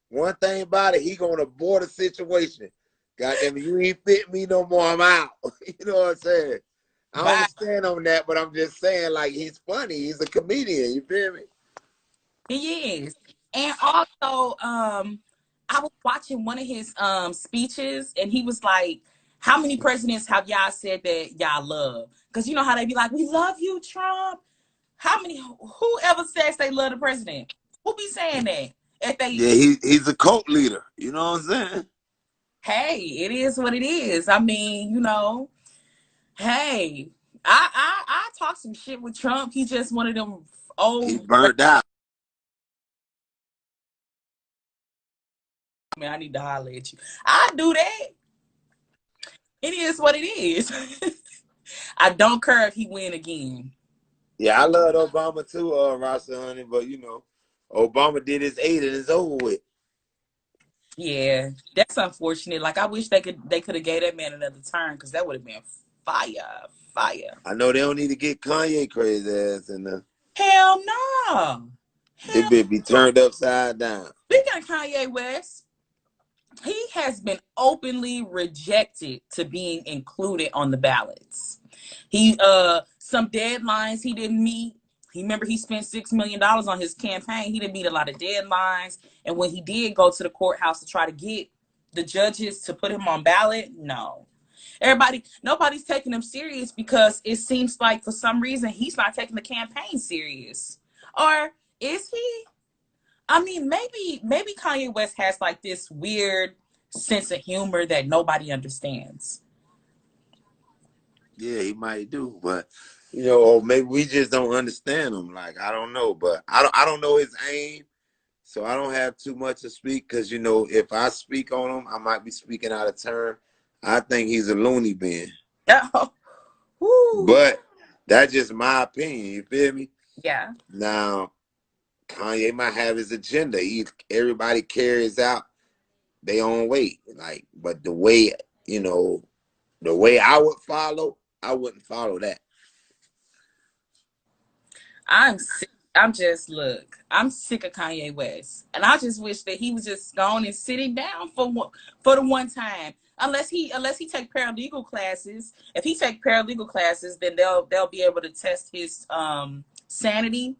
B: One thing about it, he gonna abort a situation. Goddamn it, you ain't fit me no more. I'm out. You know what I'm saying? I don't
A: Bye.
B: stand on that, but I'm just saying, like, he's funny. He's a comedian. You feel me?
A: He is. And also, I was watching one of his speeches and he was like, how many presidents have y'all said that y'all love? Because you know how they be like, we love you, Trump. How many whoever says they love the president? Who be saying that? If they
B: Yeah, he's a cult leader. You know what I'm saying?
A: hey, it is what it is. I mean, you know, hey, I talk some shit with Trump. He's just one of them
B: He
A: old
B: burnt out.
A: man. I need to holler at you. I do that. It is what it is. I don't care if he win again.
B: Yeah, I love Obama too, Rasta Honey, but you know, Obama did his 8 and it's over with.
A: Yeah, that's unfortunate. Like I wish they could have gave that man another turn because that would have been fire, fire.
B: I know they don't need to get Kanye crazy ass and
A: Hell no.
B: they
A: Hell.
B: be turned upside down.
A: Speaking of Kanye West, he has been openly rejected to being included on the ballots. He some deadlines he didn't meet. He remember he spent $6 million on his campaign. He didn't meet a lot of deadlines. And when he did go to the courthouse to try to get the judges to put him on ballot, no. Nobody's taking him serious because it seems like for some reason he's not taking the campaign serious. Or is he? I mean, maybe Kanye West has like this weird sense of humor that nobody understands.
B: Yeah, he might do, but you know, or maybe we just don't understand him. Like I don't know, but I don't know his aim, so I don't have too much to speak because you know, if I speak on him, I might be speaking out of turn. I think he's a loony bin,
A: Oh, woo.
B: but that's just my opinion. You feel me?
A: Yeah.
B: Now, Kanye might have his agenda. Everybody carries out their own way. Like, but the way you know, the way I would follow, I wouldn't follow that.
A: I'm sick. I'm sick of Kanye West. And I just wish that he was just going and sitting down for the one time. Unless he take paralegal classes. If he take paralegal classes, then they'll be able to test his sanity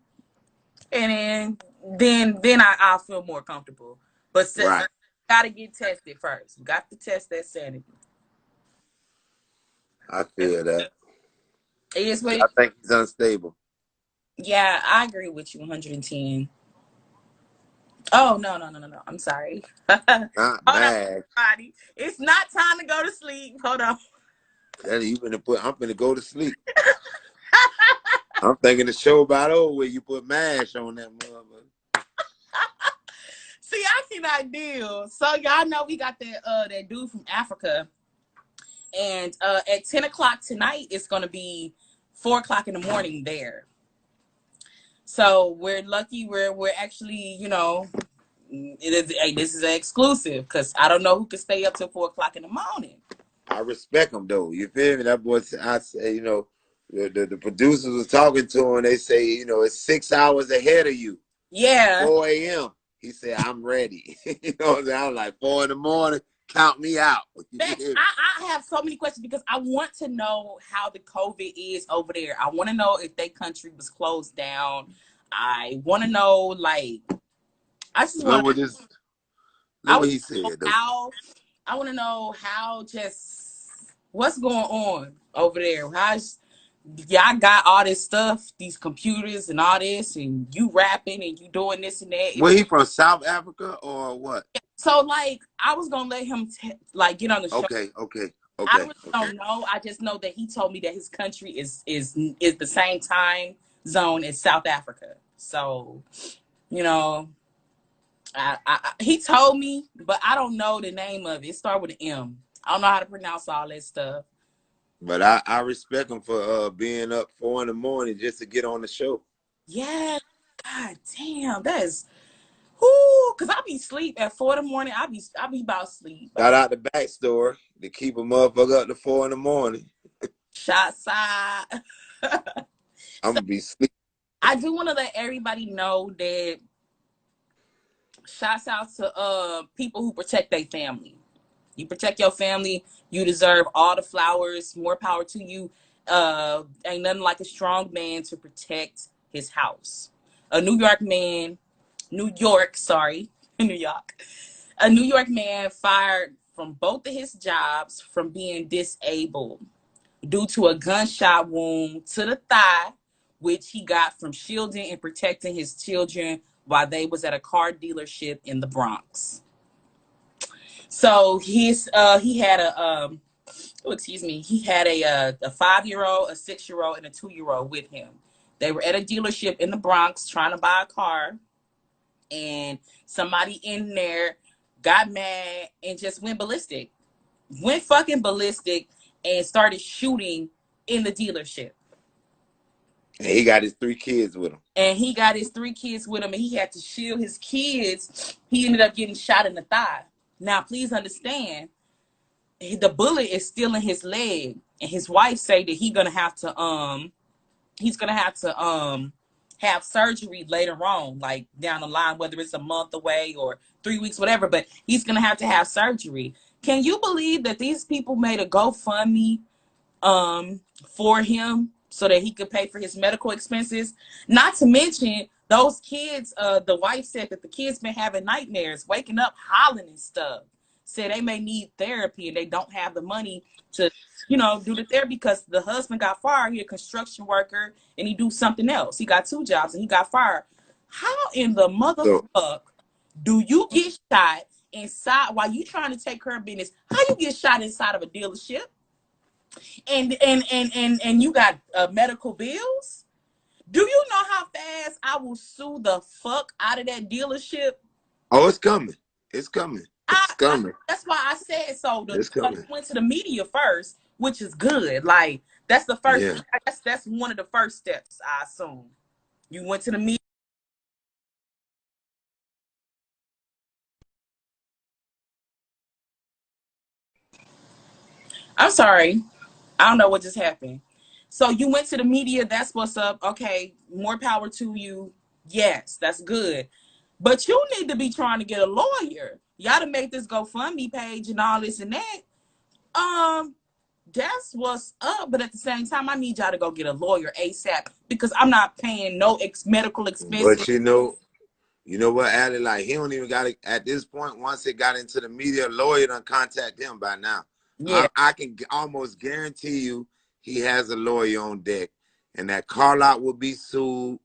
A: and then I'll feel more comfortable. But
B: Right.
A: gotta get tested first. You got to test that sanity.
B: I feel that.
A: It is what
B: I
A: it,
B: think he's unstable.
A: yeah, I agree with you 110. Oh no. I'm sorry. Hold
B: Not
A: on,
B: mad.
A: everybody. It's not time to go to sleep. Hold on.
B: That I'm gonna go to sleep. I'm thinking the show about over where you put mash on that motherfucker.
A: See, I cannot deal. So y'all know we got that dude from Africa. And at 10 o'clock tonight, it's gonna be 4 o'clock in the morning there. So we're lucky we're actually, hey, this is an exclusive because I don't know who can stay up till 4 o'clock in the morning.
B: I respect him though. You feel me? That boy, I say, you know, the producers was talking to him. They say, you know, it's 6 hours ahead of you.
A: Yeah.
B: 4 a.m. He said, I'm ready. You know what I'm saying? I was like, 4 in the morning, count me out.
A: I have so many questions because I want to know how the COVID is over there. I want to know if their country was closed down. I want to know, like, I just
B: Look
A: want
B: what this
A: I
B: look what
A: want
B: he
A: to know
B: said though.
A: how I want to know how just what's going on over there. How's y'all got all this stuff, these computers and all this, and you rapping and you doing this and that.
B: Where he from? South Africa or what?
A: So like, I was gonna let him like get on the show.
B: Okay, okay,
A: I
B: okay,
A: really
B: okay.
A: don't know. I just know that he told me that his country is the same time zone as South Africa. So You know, he told me, but I don't know the name of it. It started with an M. I don't know how to pronounce all that stuff.
B: But I respect him for being up 4 in the morning just to get on the show.
A: Yeah, god damn, that is whoo. Cause I be sleep at 4 in the morning. I be about sleep.
B: Shout out the back store to keep a motherfucker up to 4 in the morning.
A: Shot side.
B: I'm
A: So
B: gonna be sleep.
A: I do want to let everybody know that shouts out to people who protect their family. You protect your family, you deserve all the flowers. More power to you. Ain't nothing like a strong man to protect his house. A New York man, New York, sorry, New York. A New York man fired from both of his jobs from being disabled due to a gunshot wound to the thigh, which he got from shielding and protecting his children while they was at a car dealership in the Bronx. So he had a 5-year-old, a 6-year-old, and a 2-year-old with him. They were at a dealership in the Bronx trying to buy a car, and somebody in there got mad and just went ballistic. Went fucking ballistic and started shooting in the dealership.
B: And he got his 3 kids with him.
A: And he got his 3 kids with him, and he had to shield his kids. He ended up getting shot in the thigh. Now, please understand, the bullet is still in his leg, and his wife say that he's gonna have to have surgery later on, like down the line, whether it's a month away or 3 weeks, whatever. But he's gonna have to have surgery. Can you believe that these people made a GoFundMe for him so that he could pay for his medical expenses? Not to mention those kids, the wife said that the kids been having nightmares, waking up hollering and stuff. Said they may need therapy and they don't have the money to, do the therapy because the husband got fired. He a construction worker and he do something else. He got 2 jobs and he got fired. How in the
B: So
A: motherfucker do you get shot inside while you trying to take care of business? How you get shot inside of a dealership? And you got medical bills? Do you know how fast I will sue the fuck out of that dealership?
B: oh, it's coming. It's coming. It's coming.
A: That's why I said so.
B: It's coming.
A: Went to the media first, which is good. Like that's the first.
B: Yeah.
A: That's one of the first steps. I assume you went to the media. I'm sorry. I don't know what just happened. So you went to the media. That's what's up. Okay, more power to you. Yes, that's good. But you need to be trying to get a lawyer. Y'all to make this GoFundMe page and all this and that. Um, that's what's up. But at the same time, I need y'all to go get a lawyer ASAP because I'm not paying no medical expenses.
B: But you know what, Allie? Like he don't even got it at this point. Once it got into the media, a lawyer done contact him by now.
A: Yeah.
B: I can almost guarantee you he has a lawyer on deck, and that car lot will be sued,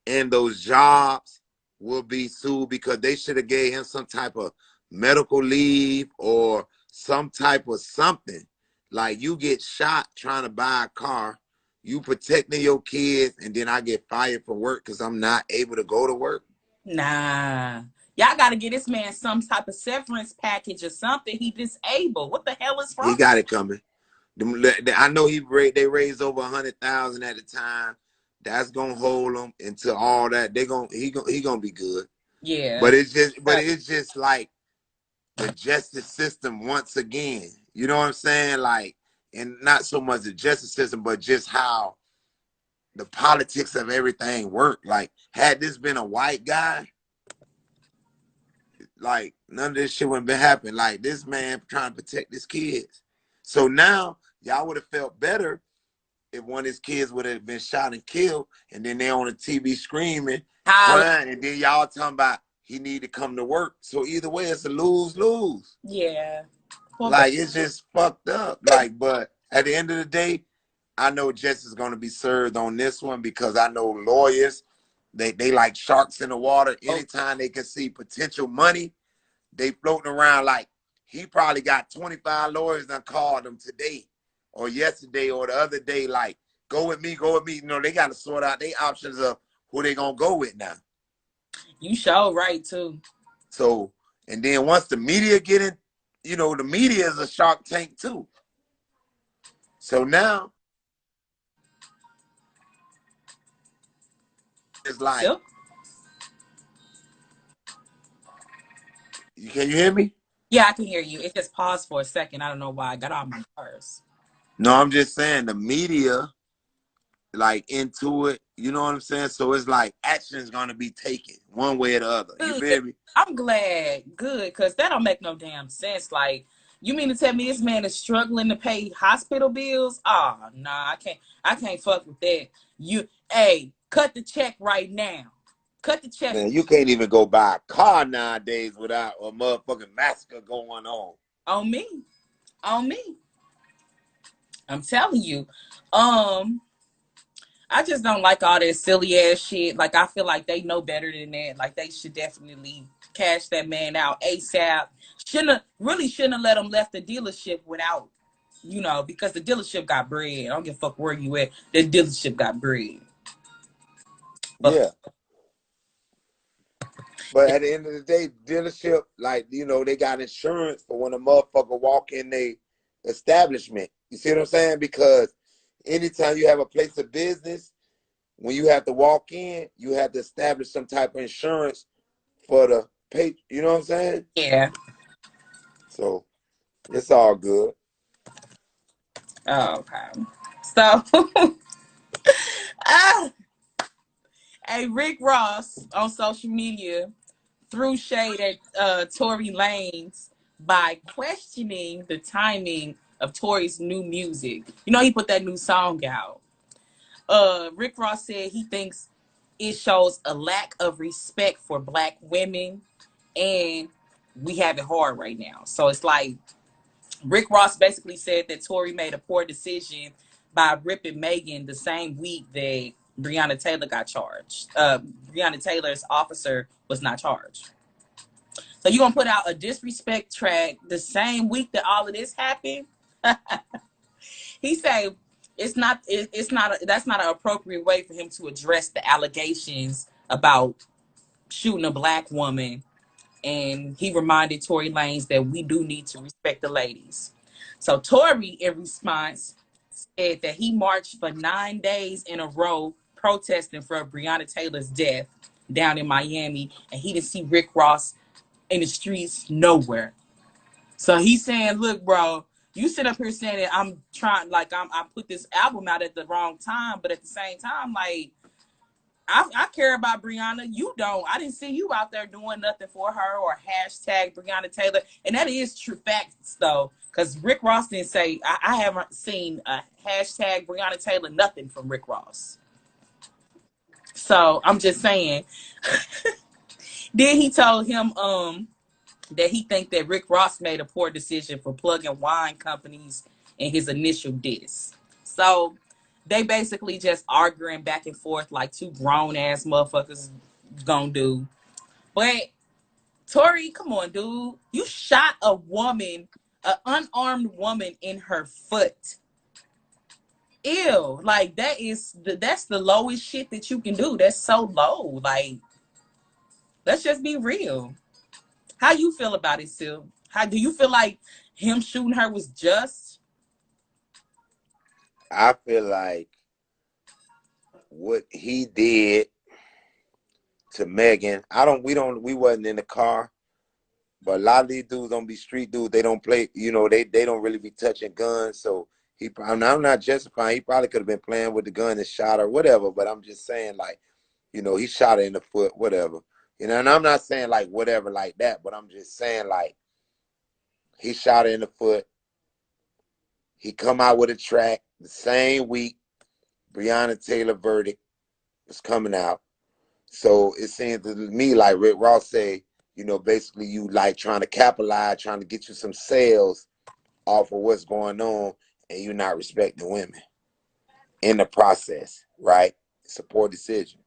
B: and those jobs will be sued because they should have gave him some type of medical leave or some type of something. Like you get shot trying to buy a car, you protecting your kids, and then I get fired from work because I'm not able to go to work.
A: Nah. Y'all got to get this man some type of severance package or something. He disabled. What the hell is
B: He
A: wrong?
B: got it coming. I know they raised over 100,000 at the time. That's gonna hold him until all that. He gonna be good.
A: Yeah.
B: But it's just like the justice system once again. You know what I'm saying? Like, and not so much the justice system, but just how the politics of everything work. Like, had this been a white guy, like none of this shit wouldn't been happening. Like this man trying to protect his kids. So now y'all would have felt better if one of his kids would have been shot and killed, and then they on the TV screaming,
A: Holla.
B: crying, and then y'all talking about he need to come to work. So either way, it's a lose-lose.
A: Yeah. Well,
B: Like it's just fucked up. Like, but at the end of the day, I know justice is gonna be served on this one because I know lawyers, they like sharks in the water. Anytime they can see potential money, they floating around. Like he probably got 25 lawyers that called him today or yesterday or the other day, like, go with me, go with me. You know, they got to sort out their options of who they gonna go with now.
A: You sure right too.
B: So, and then once the media get in, you know, the media is a Shark Tank too. So now it's like,
A: Still?
B: can you hear me?
A: Yeah, I can hear you. It just paused for a second. I don't know why. I got on my nerves.
B: No, I'm just saying the media like into it. You know what I'm saying? So it's like action is gonna be taken one way or the other. You
A: Good.
B: feel me?
A: I'm glad. Good, because that don't make no damn sense. Like, you mean to tell me this man is struggling to pay hospital bills? Oh, nah, I can't. I can't fuck with that. Hey, cut the check right now. Cut the check
B: Man, you can't even go buy a car nowadays without a motherfucking massacre going on.
A: on me. On me. I'm telling you. Um, I just don't like all that silly ass shit. Like, I feel like they know better than that. Like, they should definitely cash that man out ASAP. Shouldn't have let him left the dealership without, because the dealership got bread. I don't give a fuck where you at. The dealership got bread. Fuck.
B: Yeah. But at the end of the day, dealership, like, you know, they got insurance for when a motherfucker walk in they establishment. You see what I'm saying? Because anytime you have a place of business, when you have to walk in, you have to establish some type of insurance for the pay. You know what I'm saying?
A: Yeah.
B: So it's all good.
A: Oh, okay. So, ah, hey, Rick Ross on social media threw shade at Tory Lanez by questioning the timing of Tory's new music. You know, he put that new song out. Rick Ross said he thinks it shows a lack of respect for black women, and we have it hard right now. So it's like Rick Ross basically said that Tory made a poor decision by ripping Megan the same week that Breonna Taylor got charged. Breonna Taylor's officer was not charged. So you gonna put out a disrespect track the same week that all of this happened? He said it's not that's not an appropriate way for him to address the allegations about shooting a black woman. And he reminded Tory Lanez that we do need to respect the ladies. So Tory, in response, said that he marched for 9 days in a row protesting for Breonna Taylor's death down in Miami, and he didn't see Rick Ross in the streets nowhere. So he's saying, look, bro, you sit up here saying that I'm trying, like I put this album out at the wrong time, but at the same time, like I care about Breonna. You don't. I didn't see you out there doing nothing for her or hashtag Breonna Taylor. And that is true facts, though, because Rick Ross didn't say, I haven't seen a hashtag Breonna Taylor, nothing from Rick Ross. So I'm just saying. Then he told him that he think that Rick Ross made a poor decision for plugging wine companies in his initial diss. So they basically just arguing back and forth like two grown ass motherfuckers gonna do. But Tori, come on, dude. You shot a woman, an unarmed woman in her foot. Ew. Like that's the lowest shit that you can do. That's so low. Like, let's just be real. How you feel about it, Sil? How do you feel like him shooting her was just?
B: I feel like what he did to Megan, we wasn't in the car, but a lot of these dudes don't be street dudes. They don't play, you know, they don't really be touching guns. So I'm not justifying. He probably could have been playing with the gun and shot her, whatever. But I'm just saying, like, you know, he shot her in the foot, whatever. You know, and I'm not saying like whatever like that, but I'm just saying like he shot her in the foot. He come out with a track the same week Breonna Taylor verdict was coming out. So it seems to me like Rick Ross say, you know, basically you like trying to capitalize, trying to get you some sales off of what's going on, and you're not respecting women in the process, right? It's a poor decision.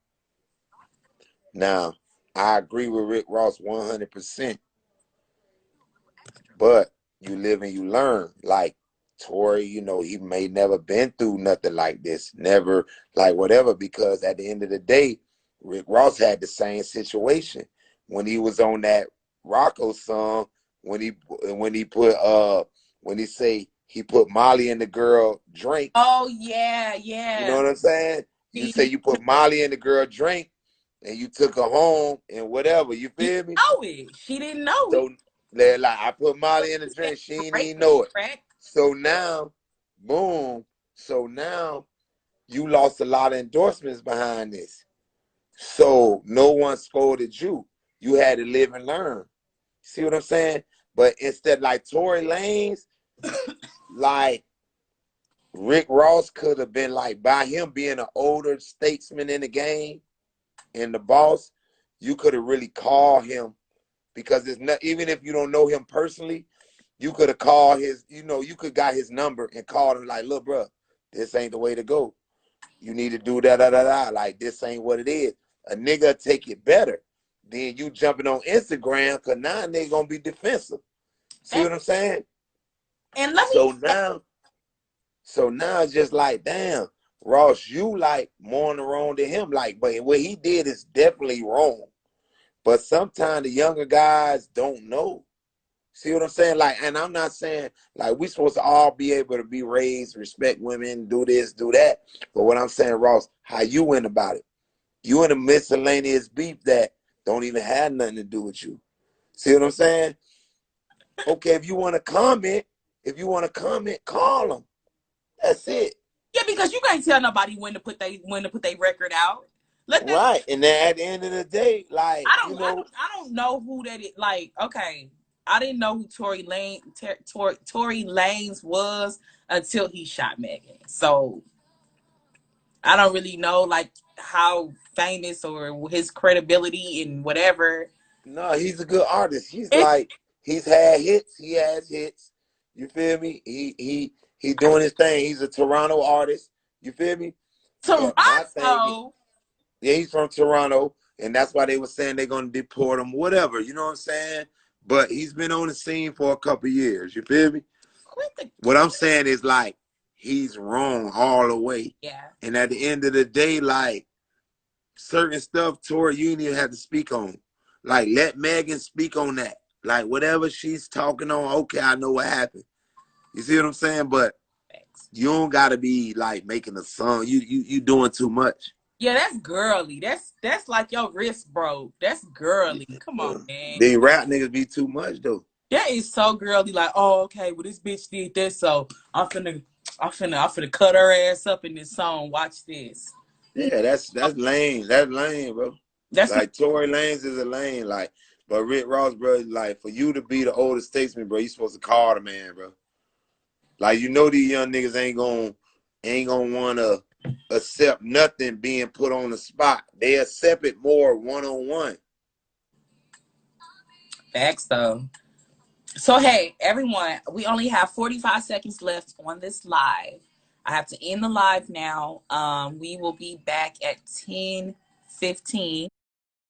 B: Now, I agree with Rick Ross 100%, but you live and you learn. Like Tory, you know, he may never been through nothing like this, never like whatever, because at the end of the day, Rick Ross had the same situation when he was on that Rocco song when he put when he say he put Molly in the girl drink.
A: Oh yeah,
B: You know
A: yeah.
B: what I'm saying? You say
A: He
B: you put Molly in the girl drink and you took her home and whatever. You
A: didn't
B: feel me?
A: know it. She didn't know it.
B: So they're like, I put
A: But
B: Molly in the
A: he said
B: drink. She ain't
A: rape
B: even know it.
A: correct?
B: So now, boom. So now you lost a lot of endorsements behind this. So no one scolded you. You had to live and learn. See what I'm saying? But instead, like Tory Lanez, like Rick Ross could have been like, by him being an older statesman in the game and the boss, you could have really called him, because it's not, even if you don't know him personally, you could have called his, you could got his number and called him like, look, bro, this ain't the way to go. You need to do da da da da. Like, this ain't what it is. A nigga take it better than you jumping on Instagram, because now they gonna be defensive. See
A: And,
B: what I'm saying?
A: and let me
B: So now, it's just like, damn, Ross, you like more wrong than him. Like, but what he did is definitely wrong. But sometimes the younger guys don't know. See what I'm saying? Like, and I'm not saying like we supposed to all be able to be raised, respect women, do this, do that. But what I'm saying, Ross, how you went about it? You in a miscellaneous beef that don't even have nothing to do with you. See what I'm saying? Okay, if you want to comment, call them. That's it.
A: yeah, because you can't tell nobody when to put their record out. Let them.
B: Right. And then at the end of the day, like,
A: I don't know who that is. Like, okay, I didn't know who Tory Lanez was until he shot Megan. So I don't really know like how famous or his credibility and whatever.
B: no, he's a good artist. He's
A: It's
B: like, he's had hits. He has hits. You feel me? He doing his thing. He's a Toronto artist. You feel me? But my thing,
A: Toronto.
B: yeah, he's from Toronto, and that's why they were saying they're gonna deport him, whatever. You know what I'm saying? But he's been on the scene for a couple years. You feel me?
A: Quit the.
B: What I'm saying is like he's wrong all the way.
A: Yeah.
B: And at the end of the day, like certain stuff Tori you didn't even have to speak on. Like let Megan speak on that. Like whatever she's talking on, okay, I know what happened. You see what I'm saying? But
A: Thanks.
B: you don't gotta be like making a song. You doing too much.
A: Yeah, that's girly. That's like your wrist broke. That's girly. Come on, man.
B: These rap niggas be too much though.
A: That is so girly. Like, oh, okay, well, this bitch did this, so I'm finna cut her ass up in this song. Watch this.
B: Yeah, that's lame. That's lame, bro.
A: That's not
B: Like Tory Lanez is a lame. Like, but Rick Ross, bro, like for you to be the oldest statesman, bro, you supposed to call the man, bro. Like these young niggas ain't gonna wanna accept nothing being put on the spot. They accept it more one on one.
A: facts though. So hey, everyone, we only have 45 seconds left on this live. I have to end the live now. We will be back at 10:15.